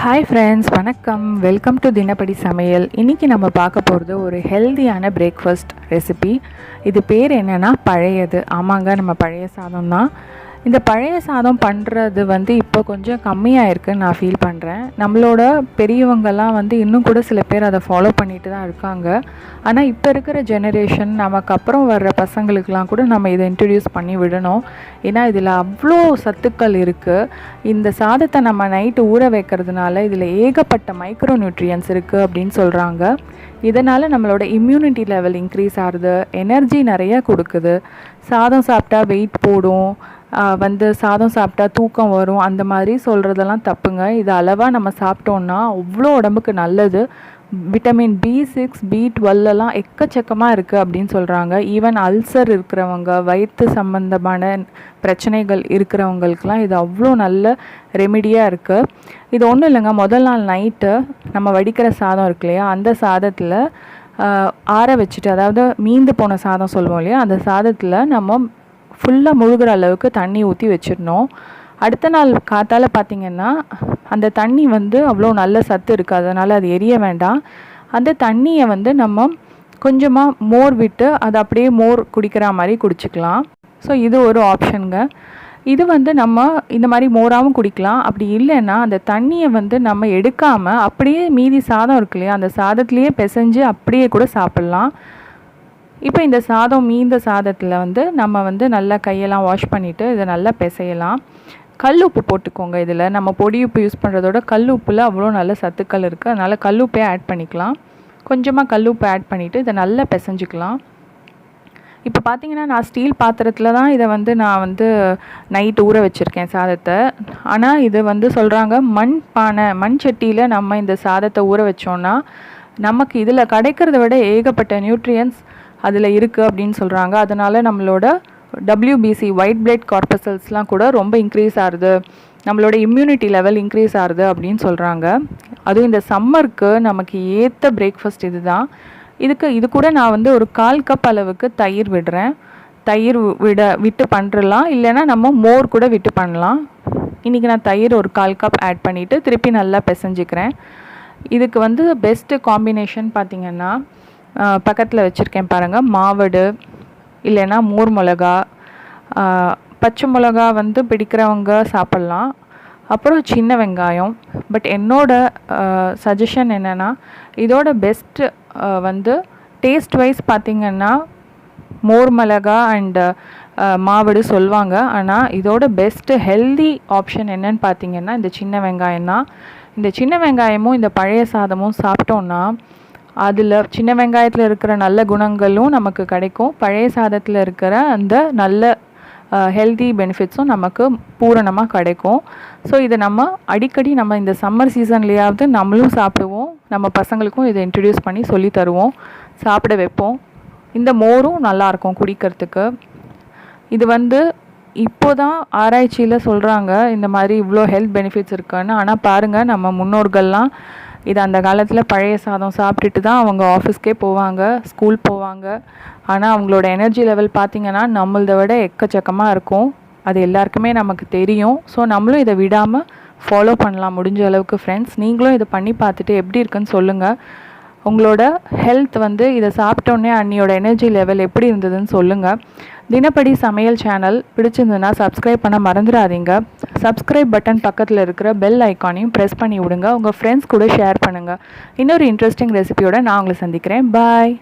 Hi friends, வணக்கம். Welcome to தினப்படி சமையல். இன்றைக்கி நம்ம பார்க்க போகிறது ஒரு ஹெல்தியான பிரேக்ஃபாஸ்ட் ரெசிபி. இது பேர் என்னென்னா பழையது. ஆமாங்க, நம்ம பழைய சாதம் தான். இந்த பழைய சாதம் பண்ணுறது இப்போ கொஞ்சம் கம்மியாக இருக்குதுன்னு நான் ஃபீல் பண்ணுறேன். நம்மளோட பெரியவங்கள்லாம் இன்னும் கூட சில பேர் அதை ஃபாலோ பண்ணிட்டு தான் இருக்காங்க. ஆனால் இப்போ இருக்கிற ஜெனரேஷன், நமக்கு அப்புறம் வர்ற பசங்களுக்கெலாம் கூட நம்ம இதை இன்ட்ரடியூஸ் பண்ணி விடணும். ஏன்னா இதில் அவ்வளோ சத்துக்கள் இருக்குது. இந்த சாதத்தை நம்ம நைட்டு ஊற வைக்கிறதுனால இதில் ஏகப்பட்ட மைக்ரோ நியூட்ரியன்ஸ் இருக்குது அப்படின்னு சொல்கிறாங்க. இதனால் நம்மளோட இம்யூனிட்டி லெவல் இன்க்ரீஸ் ஆகுது, எனர்ஜி நிறைய கொடுக்குது. சாதம் சாப்பிட்டா வெயிட் போடும், சாதம் சாப்பிட்டா தூக்கம் வரும், அந்த மாதிரி சொல்கிறதெல்லாம் தப்புங்க. இது அளவாக நம்ம சாப்பிட்டோன்னா அவ்வளோ உடம்புக்கு நல்லது. விட்டமின் B6 B12 எக்கச்சக்கமாக இருக்குது அப்படின்னு சொல்கிறாங்க. ஈவன் அல்சர் இருக்கிறவங்க, வயிற்று சம்பந்தமான பிரச்சனைகள் இருக்கிறவங்களுக்கெலாம் இது அவ்வளோ நல்ல ரெமிடியாக இருக்குது. இது ஒன்றும் இல்லைங்க, முதல் நாள் நைட்டு நம்ம வடிக்கிற சாதம் இருக்கு இல்லையா, அந்த சாதத்தில் ஆற வச்சுட்டு, அதாவது மீந்து போன சாதம் சொல்லுவோம் இல்லையா, அந்த சாதத்தில் நம்ம ஃபுல்லாக முழுகிற அளவுக்கு தண்ணி ஊற்றி வச்சிடணும். அடுத்த நாள் காத்தால் பார்த்திங்கன்னா அந்த தண்ணி அவ்வளோ நல்ல சத்து இருக்குது, அதனால் அது எரிய வேண்டாம். அந்த தண்ணியை நம்ம கொஞ்சமாக மோர் விட்டு அதை அப்படியே மோர் குடிக்கிற மாதிரி குடிச்சிக்கலாம். ஸோ இது ஒரு ஆப்ஷனுங்க. இது நம்ம இந்த மாதிரி மோராகவும் குடிக்கலாம். அப்படி இல்லைன்னா அந்த தண்ணியை நம்ம எடுக்காமல் அப்படியே மீதி சாதம் இருக்கு இல்லையா, அந்த சாதத்துலேயே பிசைஞ்சு அப்படியே கூட சாப்பிட்லாம். இப்போ இந்த சாதம் மீந்த சாதத்தில் நம்ம நல்லா கையெல்லாம் வாஷ் பண்ணிவிட்டு இதை நல்லா பிசையலாம். கல் உப்பு போட்டுக்கோங்க. இதில் நம்ம பொடி உப்பு யூஸ் பண்ணுறதோட கல் உப்பில் அவ்வளோ நல்ல சத்துக்கள் இருக்குது, அதனால் கல் உப்பே ஆட் பண்ணிக்கலாம். கொஞ்சமாக கல் உப்பு ஆட் பண்ணிவிட்டு இதை நல்லா பிசைஞ்சிக்கலாம். இப்போ பார்த்திங்கன்னா நான் ஸ்டீல் பாத்திரத்தில் தான் இதை நான் நைட்டு ஊற வச்சுருக்கேன் சாதத்தை. ஆனால் இது சொல்கிறாங்க மண் பானை, மண் சட்டியில் நம்ம இந்த சாதத்தை ஊற வச்சோன்னா நமக்கு இதில் கிடைக்கிறத விட ஏகப்பட்ட நியூட்ரியன்ஸ் அதில் இருக்குது அப்படின்னு சொல்கிறாங்க. அதனால் நம்மளோட WBC ஒயிட் பிளட் கார்பசல்ஸ்லாம் கூட ரொம்ப இன்க்ரீஸ் ஆகுது, நம்மளோட இம்யூனிட்டி லெவல் இன்க்ரீஸ் ஆகுது அப்படின்னு சொல்கிறாங்க. அதுவும் இந்த சம்மருக்கு நமக்கு ஏற்ற பிரேக்ஃபாஸ்ட் இது தான். இது கூட நான் ஒரு 1/4 கப் அளவுக்கு தயிர் விடுறேன். தயிர் விட்டு பண்ணுறலாம், இல்லைன்னா நம்ம மோர் கூட விட்டு பண்ணலாம். இன்றைக்கி நான் தயிர் ஒரு 1/4 கப் ஆட் பண்ணிவிட்டு திருப்பி நல்லா பிசைஞ்சிக்கிறேன். இதுக்கு பெஸ்ட்டு காம்பினேஷன் பார்த்திங்கன்னா பக்கத்தில் வச்சுருக்கேன் பாருங்கள், மாவடு இல்லைன்னா மோர் மிளகா, பச்சை மிளகா பிடிக்கிறவங்க சாப்பிட்லாம். அப்புறம் சின்ன வெங்காயம். பட் என்னோடய சஜஷன் என்னென்னா, இதோட பெஸ்ட்டு டேஸ்ட் வைஸ் பார்த்திங்கன்னா மோர் மிளகா அண்டு மாவடு சொல்லுவாங்க. ஆனால் இதோட பெஸ்ட்டு ஹெல்தி ஆப்ஷன் என்னன்னு பார்த்திங்கன்னா இந்த சின்ன வெங்காயம் தான். இந்த சின்ன வெங்காயமும் இந்த பழைய சாதமும் சாப்பிட்டோன்னா அதில் சின்ன வெங்காயத்தில் இருக்கிற நல்ல குணங்களும் நமக்கு கிடைக்கும், பழைய சாதத்தில் இருக்கிற அந்த நல்ல ஹெல்தி பெனிஃபிட்ஸும் நமக்கு பூரணமாக கிடைக்கும். ஸோ இதை நம்ம அடிக்கடி நம்ம இந்த சம்மர் சீசன்லேயாவது நம்மளும் சாப்பிடுவோம், நம்ம பசங்களுக்கும் இதை இன்ட்ரடியூஸ் பண்ணி சொல்லி தருவோம், சாப்பிட வைப்போம். இந்த மோரும் நல்லாயிருக்கும் குடிக்கிறதுக்கு. இது இப்போ தான் ஆராய்ச்சியில் சொல்கிறாங்க இந்த மாதிரி இவ்வளோ ஹெல்த் பெனிஃபிட்ஸ் இருக்குன்னு. ஆனால் பாருங்கள், நம்ம முன்னோர்கள்லாம் இது அந்த காலத்தில் பழைய சாதம் சாப்பிட்டுட்டு தான் அவங்க ஆஃபீஸ்க்கே போவாங்க, ஸ்கூல் போவாங்க. ஆனால் அவங்களோட எனர்ஜி லெவல் பார்த்திங்கன்னா நம்மளதை விட எக்கச்சக்கமாக இருக்கும். அது எல்லாருக்குமே நமக்கு தெரியும். ஸோ நம்மளும் இதை விடாமல் ஃபாலோ பண்ணலாம் முடிஞ்ச அளவுக்கு. ஃப்ரெண்ட்ஸ், நீங்களும் இதை பண்ணி பார்த்துட்டு எப்படி இருக்குன்னு சொல்லுங்கள். உங்களோட ஹெல்த் இதை சாப்பிட்டோன்னே அன்னியோட எனர்ஜி லெவல் எப்படி இருந்ததுன்னு சொல்லுங்கள். தினப்படி சமையல் சேனல் பிடிச்சிருந்ததுன்னா சப்ஸ்கிரைப் பண்ண மறந்துடாதீங்க. சப்ஸ்கிரைப் பட்டன் பக்கத்தில் இருக்கிற பெல் ஐக்கானையும் ப்ரெஸ் பண்ணி விடுங்க. உங்கள் ஃப்ரெண்ட்ஸ் கூட ஷேர் பண்ணுங்கள். இன்னொரு இன்ட்ரெஸ்டிங் ரெசிபியோட நான் உங்களை சந்திக்கிறேன். பாய்.